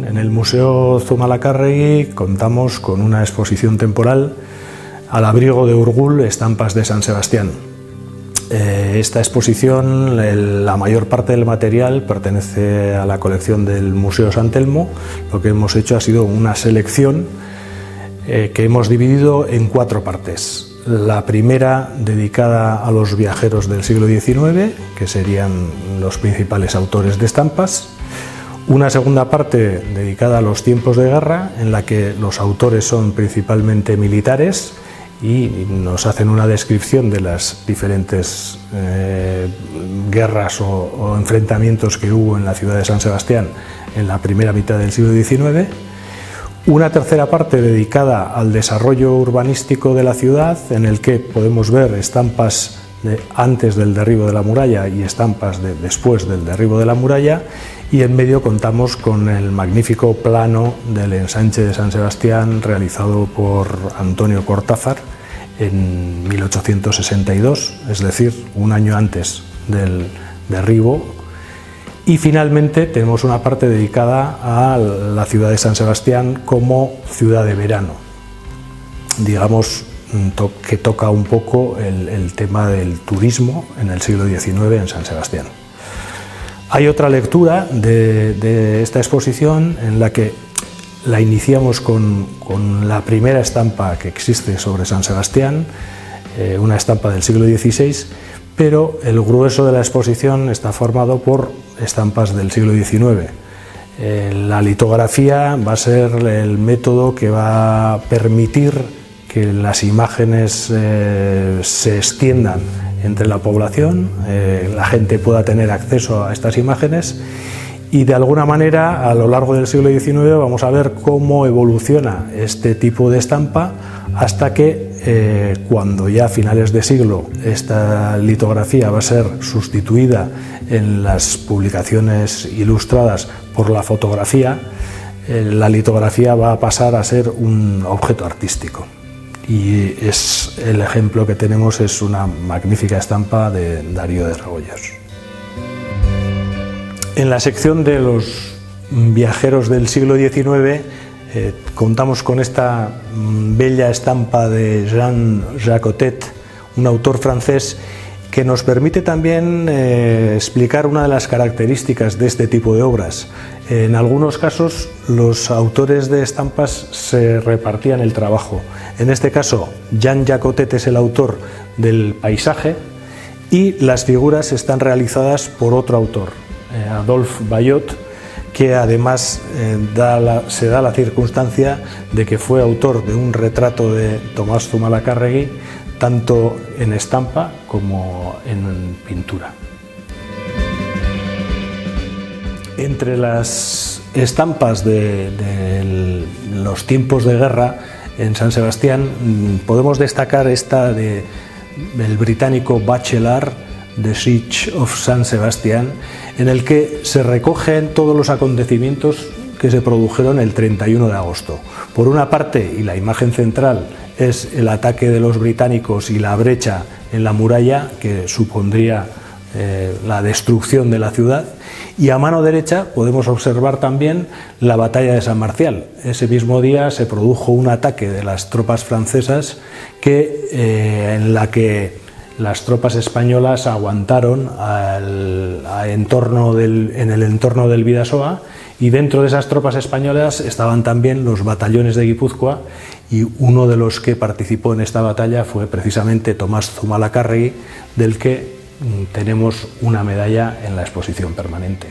Bien, en el Museo Zumalacárregui contamos con una exposición temporal al abrigo de Urgul, estampas de San Sebastián. Esta exposición, la mayor parte del material pertenece a la colección del Museo San Telmo. Lo que hemos hecho ha sido una selección que hemos dividido en 4 partes. La primera dedicada a los viajeros del siglo XIX, que serían los principales autores de estampas. Una segunda parte dedicada a los tiempos de guerra, en la que los autores son principalmente militares y nos hacen una descripción de las diferentes guerras o enfrentamientos que hubo en la ciudad de San Sebastián en la primera mitad del siglo XIX. Una tercera parte dedicada al desarrollo urbanístico de la ciudad, en el que podemos ver estampas de antes del derribo de la muralla y estampas de después del derribo de la muralla, y en medio contamos con el magnífico plano del ensanche de San Sebastián realizado por Antonio Cortázar en 1862, es decir, un año antes del derribo. Y finalmente tenemos una parte dedicada a la ciudad de San Sebastián como ciudad de verano, digamos que toca un poco el tema del turismo en el siglo XIX en San Sebastián. Hay otra lectura de esta exposición en la que la iniciamos con la primera estampa que existe sobre San Sebastián, una estampa del siglo XVI, pero el grueso de la exposición está formado por estampas del siglo XIX. La litografía va a ser el método que va a permitir que las imágenes se extiendan entre la población, la gente pueda tener acceso a estas imágenes, y de alguna manera a lo largo del siglo XIX vamos a ver cómo evoluciona este tipo de estampa hasta que cuando ya a finales de siglo esta litografía va a ser sustituida en las publicaciones ilustradas por la fotografía, la litografía va a pasar a ser un objeto artístico. Y el ejemplo que tenemos es una magnífica estampa de Darío de Rebollos. En la sección de los viajeros del siglo XIX contamos con esta bella estampa de Jean Jacotet, un autor francés, que nos permite también explicar una de las características de este tipo de obras. En algunos casos los autores de estampas se repartían el trabajo. En este caso, Jean Jacotet es el autor del paisaje y las figuras están realizadas por otro autor, Adolphe Bayot, que además se da la circunstancia de que fue autor de un retrato de Tomás Zumalacárregui, tanto en estampa como en pintura. Entre las estampas de los tiempos de guerra en San Sebastián podemos destacar esta del británico Bachelard, The Siege of San Sebastián, en el que se recogen todos los acontecimientos que se produjeron el 31 de agosto. Por una parte, y la imagen central, es el ataque de los británicos y la brecha en la muralla que supondría la destrucción de la ciudad, y a mano derecha podemos observar también la batalla de San Marcial. Ese mismo día se produjo un ataque de las tropas francesas en la que las tropas españolas aguantaron en el entorno del Bidasoa, y dentro de esas tropas españolas estaban también los batallones de Guipúzcoa, y uno de los que participó en esta batalla fue precisamente Tomás Zumalacárregui, del que tenemos una medalla en la exposición permanente.